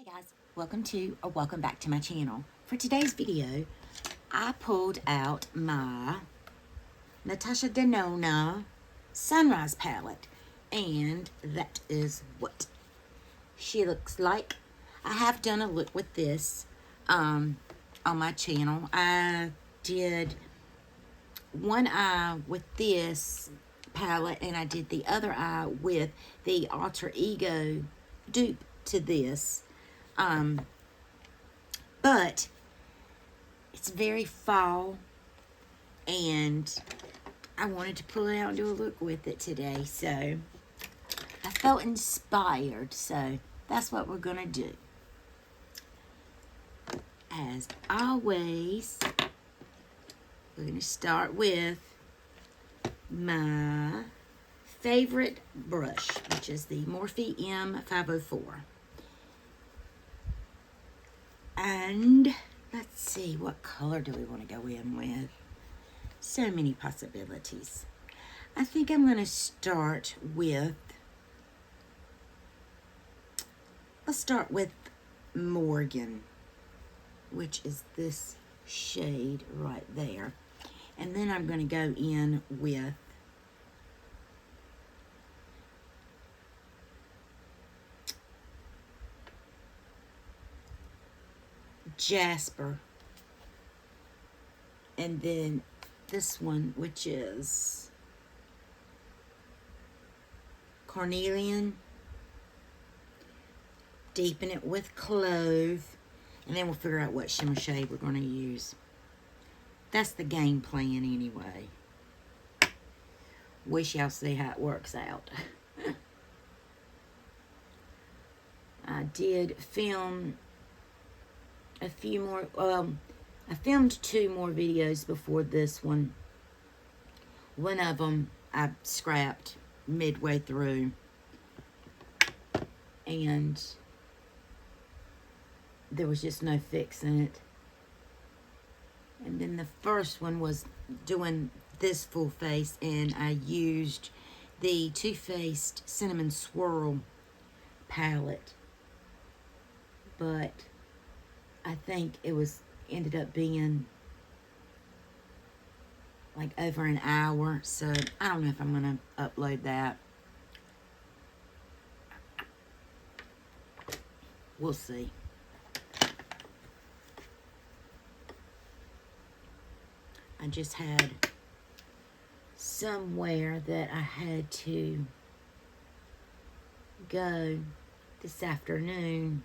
Hey guys, welcome back to my channel. For today's video, I pulled out my Natasha Denona Sunrise palette, and that is what she looks like. I have done a look with this on my channel. I did one eye with this palette, and I did the other eye with the Alter Ego dupe to this. But it's very fall, and I wanted to pull it out and do a look with it today, so I felt inspired, so that's what we're gonna do. As always, we're gonna start with my favorite brush, which is the Morphe M504. And let's see, what color do we want to go in with? So many possibilities. I think I'm going to start with, let's start with Morgan, which is this shade right there. And then I'm going to go in with Jasper, and then this one, which is Carnelian. Deepen it with Clove, and then we'll figure out what shimmer shade we're going to use. That's the game plan anyway. We shall see how it works out. I did film a few more, I filmed 2 more videos before this one. One of them I scrapped midway through, and there was just no fixing it. And then the first one was doing this full face, and I used the Too Faced Cinnamon Swirl palette, but I think it ended up being like over an hour, so I don't know if I'm going to upload that. We'll see. I just had somewhere that I had to go this afternoon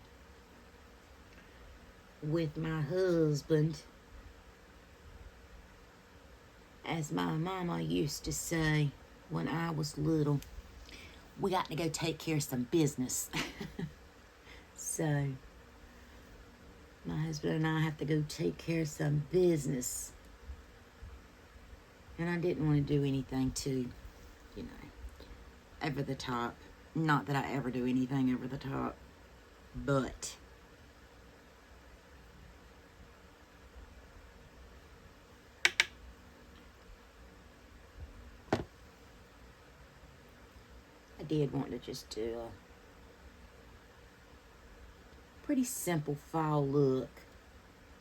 with my husband. As my mama used to say when I was little, we got to go take care of some business. So my husband and I have to go take care of some business, and I didn't want to do anything too, over the top. Not that I ever do anything over the top, but I did want to just do a pretty simple fall look.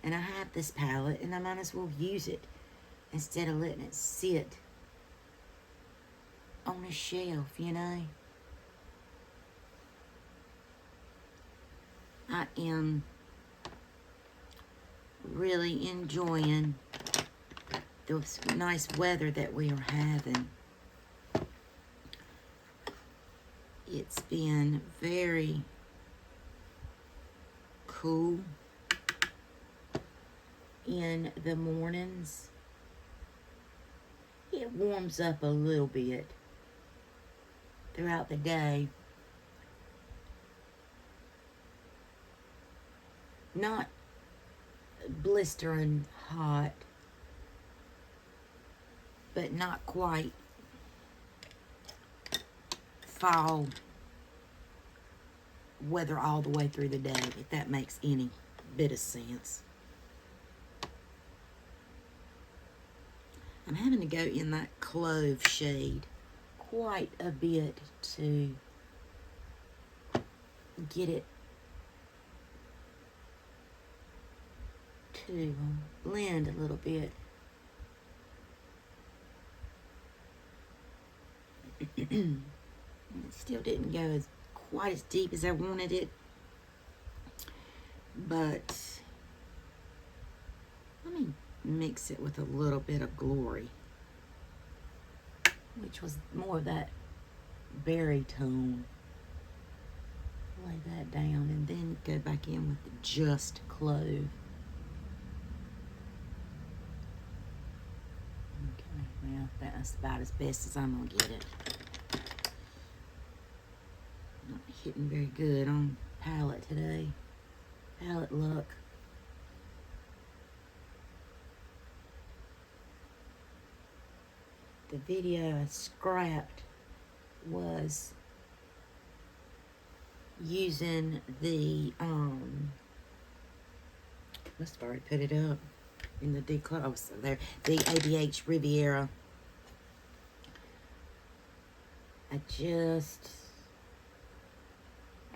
And I have this palette, and I might as well use it instead of letting it sit on a shelf, I am really enjoying this nice weather that we are having. It's been very cool in the mornings. It warms up a little bit throughout the day. Not blistering hot, but not quite fall weather all the way through the day, if that makes any bit of sense. I'm having to go in that Clove shade quite a bit to get it to blend a little bit. It still didn't go quite as deep as I wanted it, but let me mix it with a little bit of Glory, which was more of that berry tone. Lay that down and then go back in with the Just Clove. Okay, well, that's about as best as I'm gonna get it. Not hitting very good on palette today. Palette luck. The video I scrapped was using the must have already put it up in the declutter. Oh, so there, the ABH Riviera. I just,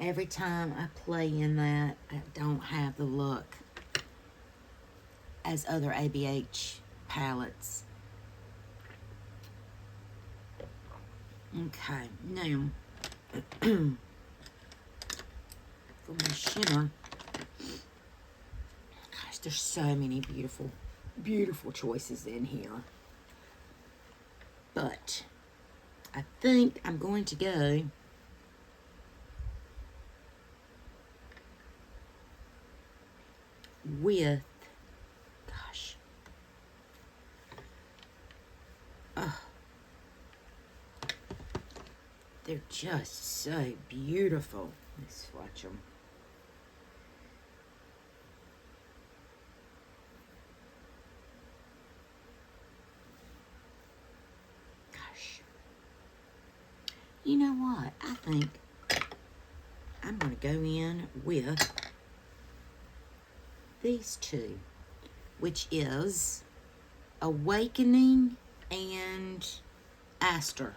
every time I play in that, I don't have the look as other ABH palettes. Okay, now for my shimmer, gosh, there's so many beautiful, beautiful choices in here. But I think I'm going to go with, gosh, they're just so beautiful. Let's swatch them. Gosh. You know what? I think I'm going to go in with these two, which is Awakening and Aster.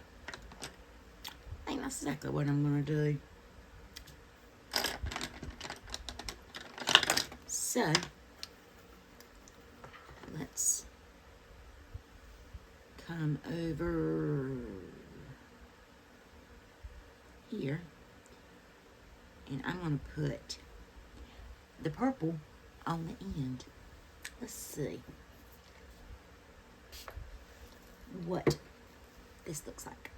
I think that's exactly what I'm going to do. So, let's come over here, and I'm going to put the purple on the end. Let's see what this looks like.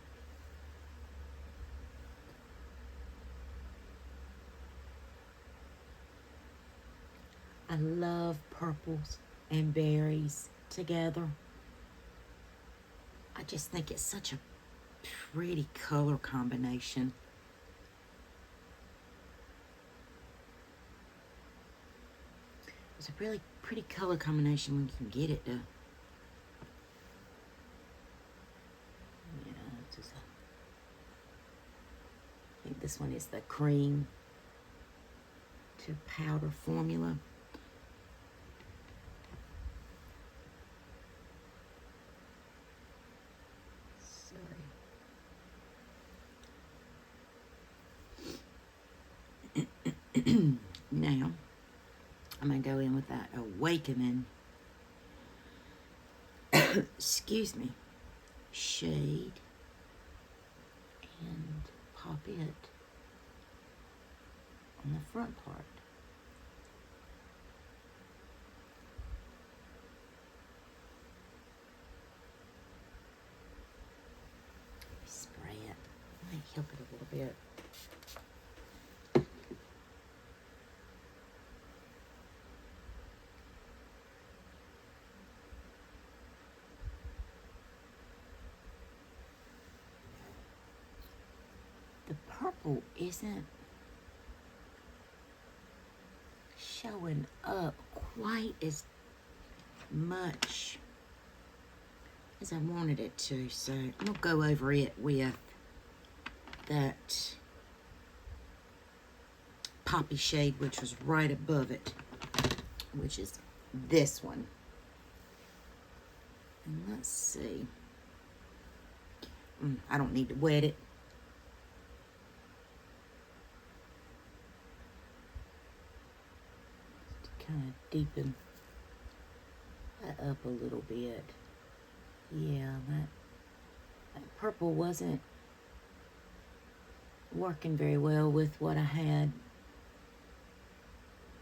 I love purples and berries together. I just think it's such a pretty color combination. It's a really pretty color combination when you can get it to, just I think this one is the cream to powder formula. Now, I'm going to go in with that Awakening, excuse me, shade, and pop it on the front part. Spray it. Might help it a little bit. Purple isn't showing up quite as much as I wanted it to, so I'm gonna go over it with that poppy shade, which was right above it, which is this one. And let's see, I don't need to wet it. Kind of deepen up a little bit. Yeah, that purple wasn't working very well with what I had.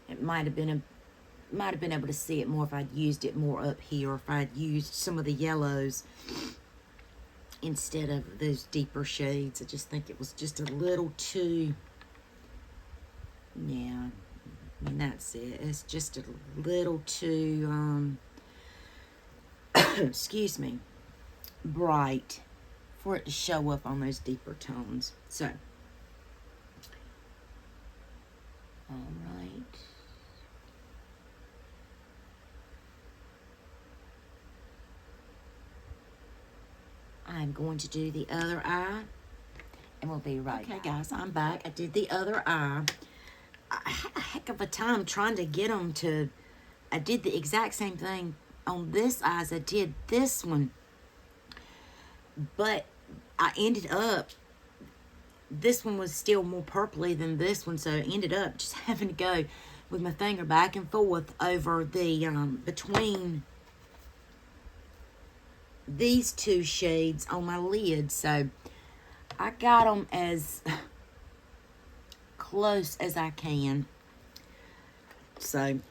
It might have been able to see it more if I'd used it more up here, or if I'd used some of the yellows instead of those deeper shades. I just think it was just a little too, yeah, I mean, that's it. It's just a little too, excuse me, bright for it to show up on those deeper tones. So, all right. I'm going to do the other eye, and we'll be right back. Okay, guys, I'm back. I did the other eye. I had a heck of a time trying to get them to... I did the exact same thing on this eye as I did this one. But I ended up... This one was still more purpley than this one, so I ended up just having to go with my finger back and forth over the... between these two shades on my lid. So I got them as close as I can. So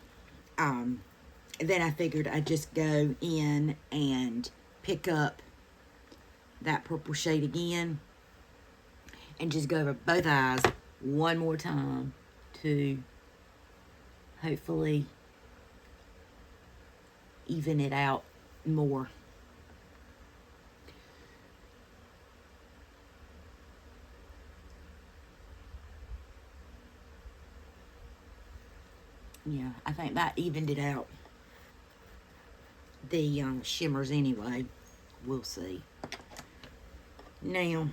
then I figured I'd just go in and pick up that purple shade again and just go over both eyes one more time to hopefully even it out more. Yeah, I think that evened it out. The shimmers anyway. We'll see. Now,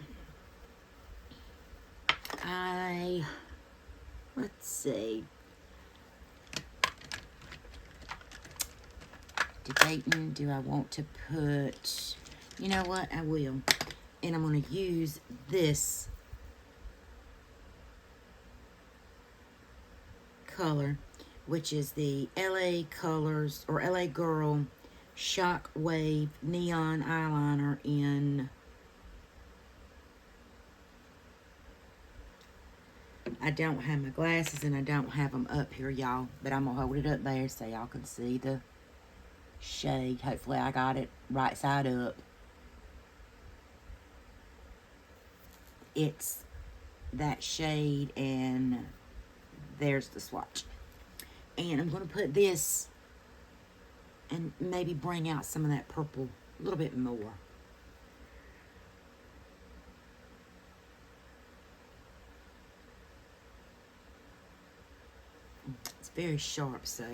let's see. Debating, do I want to put, you know what, I will. And I'm going to use this color, which is the LA Colors, or LA Girl Shock Wave Neon Eyeliner in... I don't have my glasses and I don't have them up here, y'all. But I'm going to hold it up there so y'all can see the shade. Hopefully I got it right side up. It's that shade, and there's the swatch. And I'm going to put this and maybe bring out some of that purple a little bit more. It's very sharp, so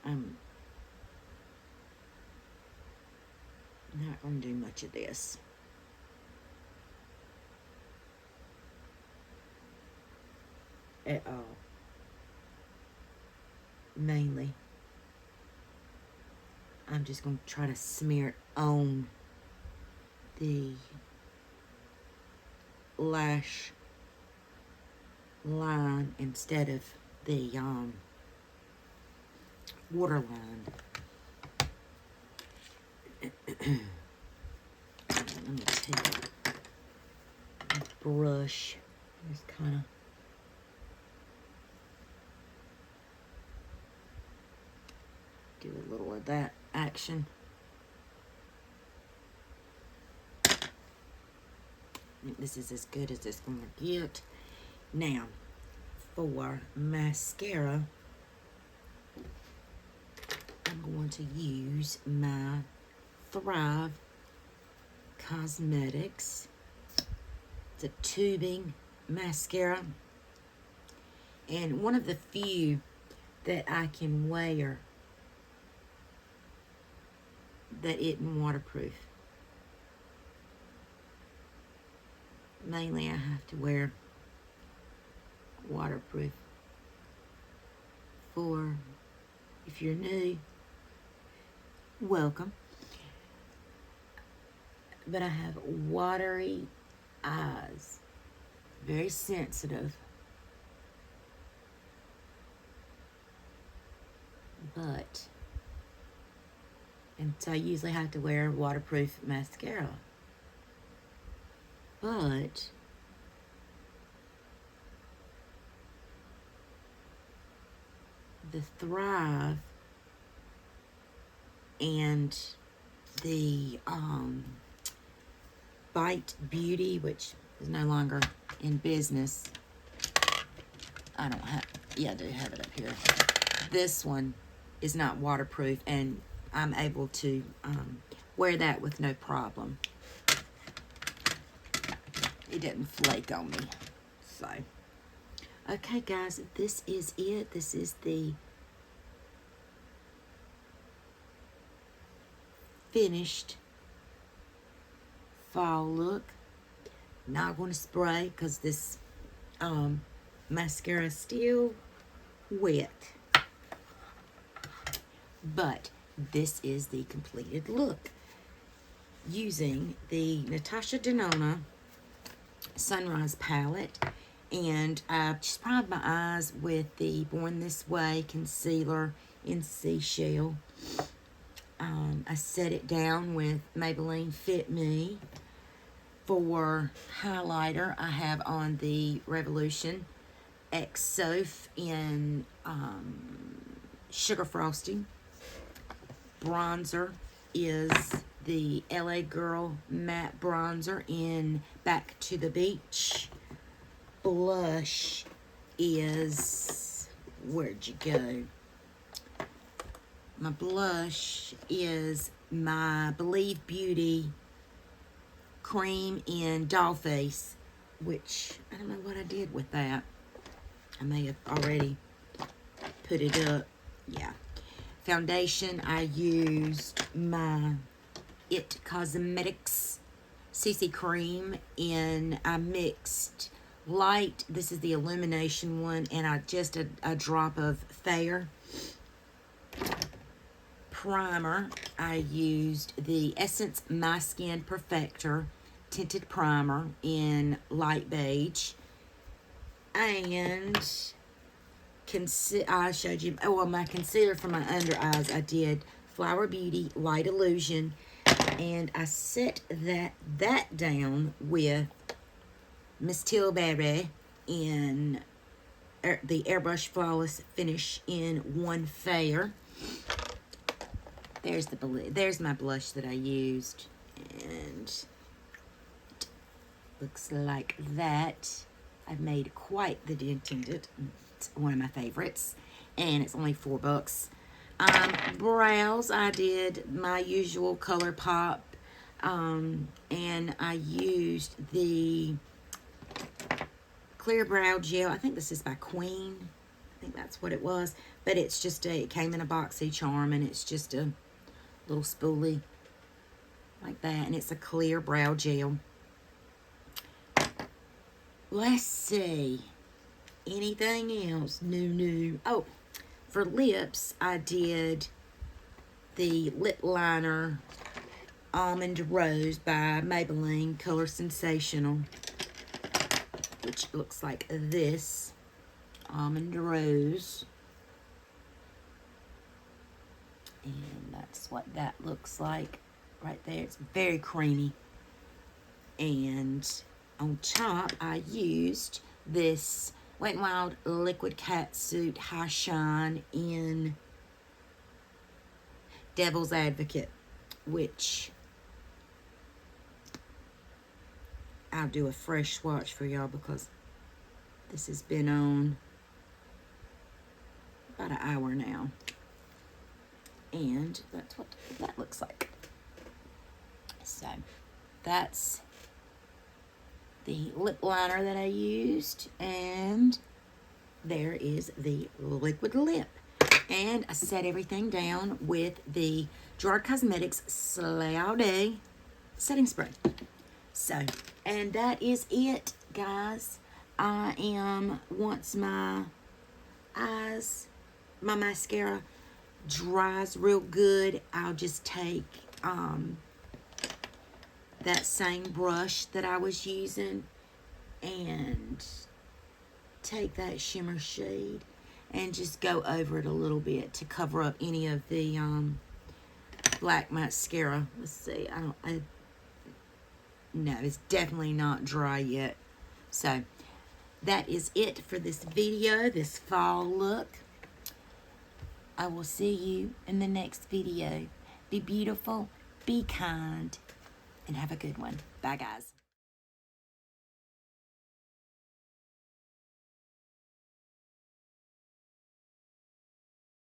I'm not going to do much of this. At all. Mainly, I'm just going to try to smear it on the lash line instead of the waterline. Let me take a brush, just kind of do a little of that action. This is as good as it's going to get. Now, for mascara, I'm going to use my Thrive Cosmetics. It's a tubing mascara, and one of the few that I can wear that isn't waterproof. Mainly I have to wear waterproof. For, if you're new, welcome. But I have watery eyes, very sensitive. But And so I usually have to wear waterproof mascara. But the Thrive and the Bite Beauty, which is no longer in business. I don't have, yeah, I do have it up here. This one is not waterproof, and I'm able to wear that with no problem. It didn't flake on me. So, okay, guys, this is it. This is the finished fall look. Not going to spray because this mascara is still wet. But this is the completed look using the Natasha Denona Sunrise palette, and I've just primed my eyes with the Born This Way concealer in Seashell. I set it down with Maybelline Fit Me. For highlighter, I have on the Revolution X Soph in Sugar Frosting. Bronzer is the LA Girl Matte Bronzer in Back to the Beach. Blush is, where'd you go? My blush is my Believe Beauty cream in Dollface, which I don't know what I did with that. I may have already put it up. Yeah. Foundation, I used my It Cosmetics CC cream in, I mixed light, this is the illumination one, and just a drop of Fair. Primer, I used the Essence My Skin Perfector tinted primer in light beige, and I showed you, oh, well, my concealer for my under eyes, I did Flower Beauty Light Illusion, and I set that down with Miss Tilbury in the Airbrush Flawless Finish in One Fair. There's my blush that I used, and it looks like that. I've made quite the dent in it. It's one of my favorites, and it's only $4. Brows, I did my usual ColourPop, and I used the Clear Brow Gel. I think this is by Queen. I think that's what it was, but it's just it came in a boxy charm, and it's just a little spoolie like that, and it's a clear brow gel. Let's see, anything else new? Oh, for lips, I did the lip liner Almond Rose by Maybelline Color Sensational, which looks like this. Almond Rose. And that's what that looks like right there. It's very creamy. And on top, I used this Wet n Wild Liquid Catsuit High Shine in Devil's Advocate, which I'll do a fresh swatch for y'all because this has been on about an hour now. And that's what that looks like. So that's the lip liner that I used, and there is the liquid lip. And I set everything down with the Gerard Cosmetics Slay All Day setting spray. So, and that is it, guys. Once my eyes, my mascara dries real good, I'll just take that same brush that I was using and take that shimmer shade and just go over it a little bit to cover up any of the black mascara. Let's see. No, it's definitely not dry yet. So that is it for this video, this fall look. I will see you in the next video. Be beautiful, be kind, and have a good one. Bye, guys.